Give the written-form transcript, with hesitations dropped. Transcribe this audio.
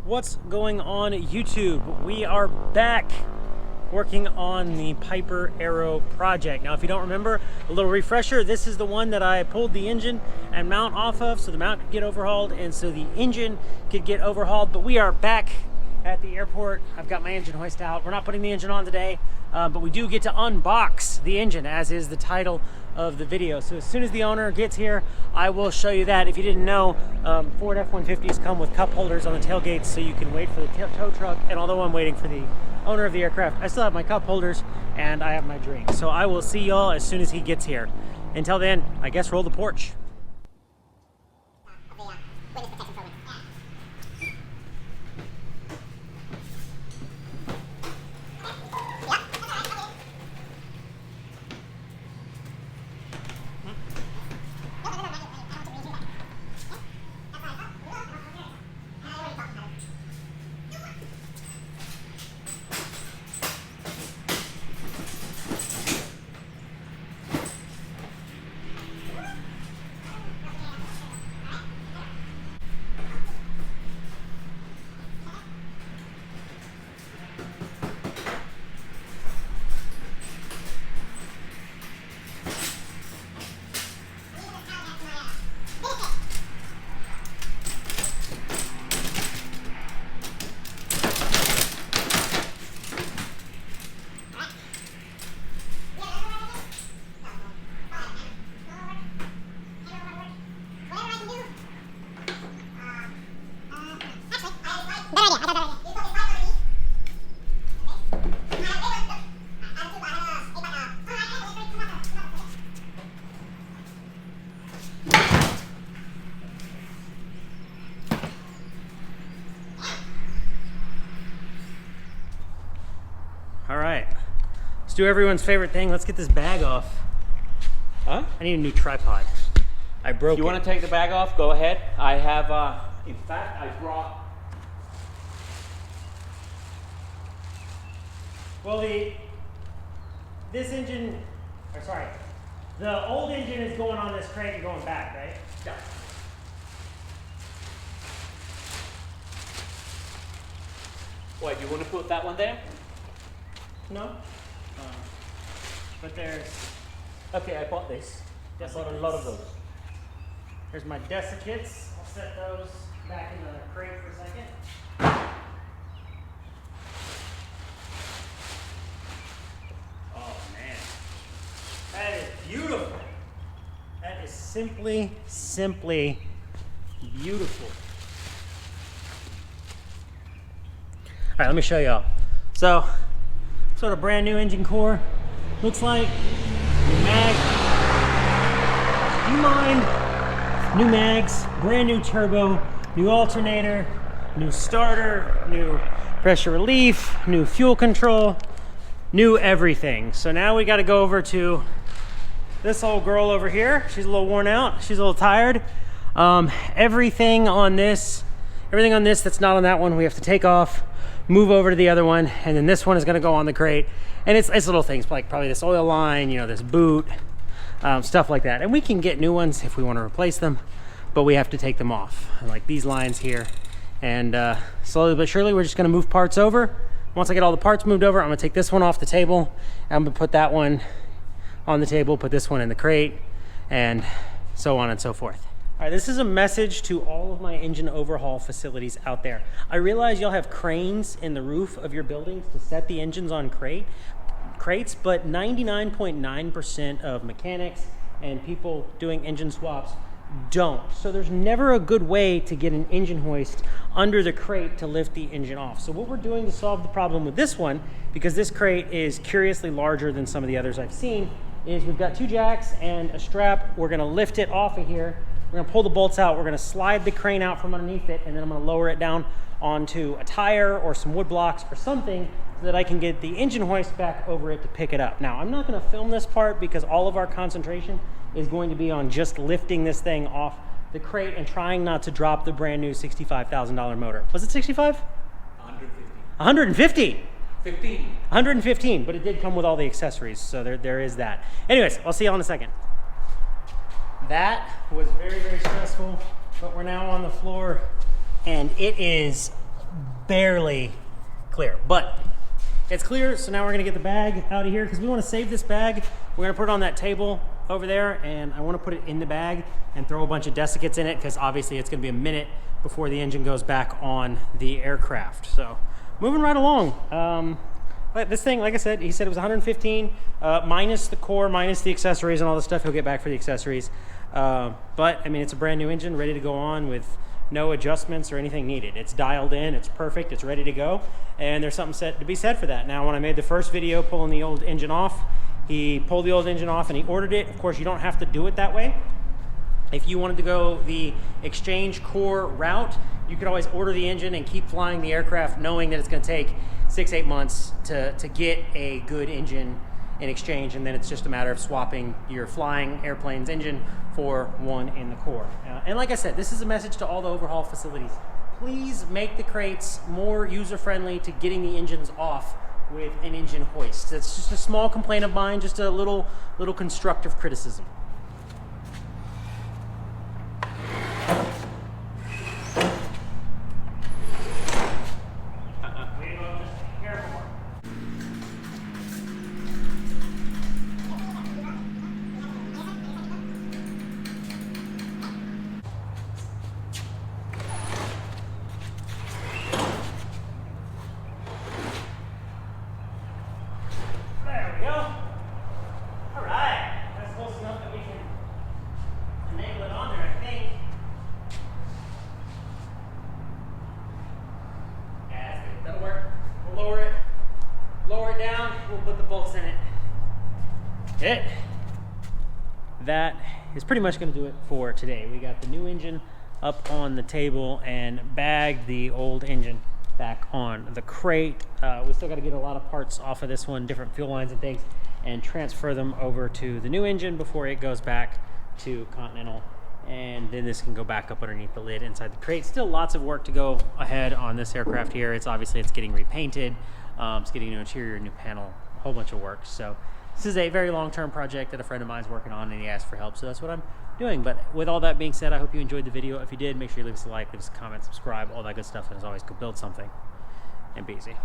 What's going on YouTube? We are back working on the Piper Aero project. Now, if you don't remember, a little refresher, this is the one that I pulled the engine and mount off of so the mount could get overhauled and so the engine could get overhauled. But we are back at the airport. I've got my engine hoist out. We're not putting the engine on today, but we do get to unbox the engine, as is the title of the video. So as soon as the owner gets here, I will show you that. If you didn't know, Ford F-150s come with cup holders on the tailgates so you can wait for the tow truck. And although I'm waiting for the owner of the aircraft, I still have my cup holders and I have my drink. So I will see y'all as soon as he gets here. Until then, I guess roll the porch. All right, let's do everyone's favorite thing. Let's get this bag off. Huh? I need a new tripod. I broke it. You want to take the bag off? Go ahead. I have, in fact, I brought... Well, this engine, or sorry, the old engine is going on this crate and going back, right? Yeah. Wait, you want to put that one there? No. But there's... Okay, I bought this. I bought a lot of those. There's my desiccants. I'll set those back in the crate for a second. Oh man, that is beautiful. That is simply beautiful. All right, let me show y'all. So, sort of brand new engine core looks like. New mag. Do you mind? New mags, brand new turbo, new alternator, new starter, new pressure relief, new fuel control, new everything. So now we got to go over to this old girl over here. She's a little worn out. She's a little tired. Everything on this that's not on that one, we have to take off, move over to the other one, and then this one is going to go on the crate. And it's little things like probably this oil line, you know, this boot, stuff like that. And we can get new ones if we want to replace them, but we have to take them off, like these lines here. And slowly but surely, we're just going to move parts over. Once I get all the parts moved over, I'm going to take this one off the table. I'm going to put that one on the table, put this one in the crate, and so on and so forth. All right, this is a message to all of my engine overhaul facilities out there. I realize y'all have cranes in the roof of your buildings to set the engines on crates, but 99.9% of mechanics and people doing engine swaps don't. So there's never a good way to get an engine hoist under the crate to lift the engine off. So what we're doing to solve the problem with this one, because this crate is curiously larger than some of the others I've seen, is we've got two jacks and a strap. We're gonna lift it off of here. We're gonna pull the bolts out. We're gonna slide the crane out from underneath it, and then I'm gonna lower it down onto a tire or some wood blocks or something so that I can get the engine hoist back over it to pick it up. Now, I'm not gonna film this part because all of our concentration is going to be on just lifting this thing off the crate and trying not to drop the brand new $65,000 motor. Was it 65? 150. 150? 15. 115, but it did come with all the accessories, so there is that. Anyways, I'll see y'all in a second. That was very, very stressful, but we're now on the floor and it is barely clear, but it's clear. So now we're gonna get the bag out of here because we want to save this bag. We're gonna put it on that table over there, and I want to put it in the bag and throw a bunch of desiccates in it because obviously it's gonna be a minute before the engine goes back on the aircraft. So moving right along. But this thing, like I said, he said it was 115 minus the core, minus the accessories and all the stuff. He'll get back for the accessories. But I mean, it's a brand new engine ready to go on with no adjustments or anything needed. It's dialed in, it's perfect, it's ready to go. And there's something to be said for that. Now, when I made the first video pulling the old engine off, he pulled the old engine off and he ordered it. Of course, you don't have to do it that way. If you wanted to go the exchange core route, you could always order the engine and keep flying the aircraft knowing that it's gonna take 6-8 months to get a good engine in exchange, and then it's just a matter of swapping your flying airplane's engine for one in the core. And like I said, this is a message to all the overhaul facilities. Please make the crates more user-friendly to getting the engines off with an engine hoist. That's just a small complaint of mine, just a little constructive criticism. That is pretty much going to do it for today. We got the new engine up on the table and bagged the old engine back on the crate. We still got to get a lot of parts off of this one, different fuel lines and things, and transfer them over to the new engine before it goes back to Continental. And then this can go back up underneath the lid inside the crate. Still lots of work to go ahead on this aircraft here. It's getting repainted. It's getting a new interior, new panel, a whole bunch of work. So this is a very long-term project that a friend of mine is working on, and he asked for help, so that's what I'm doing. But with all that being said, I hope you enjoyed the video. If you did, make sure you leave us a like, leave us a comment, subscribe, all that good stuff, and as always, go build something and be easy.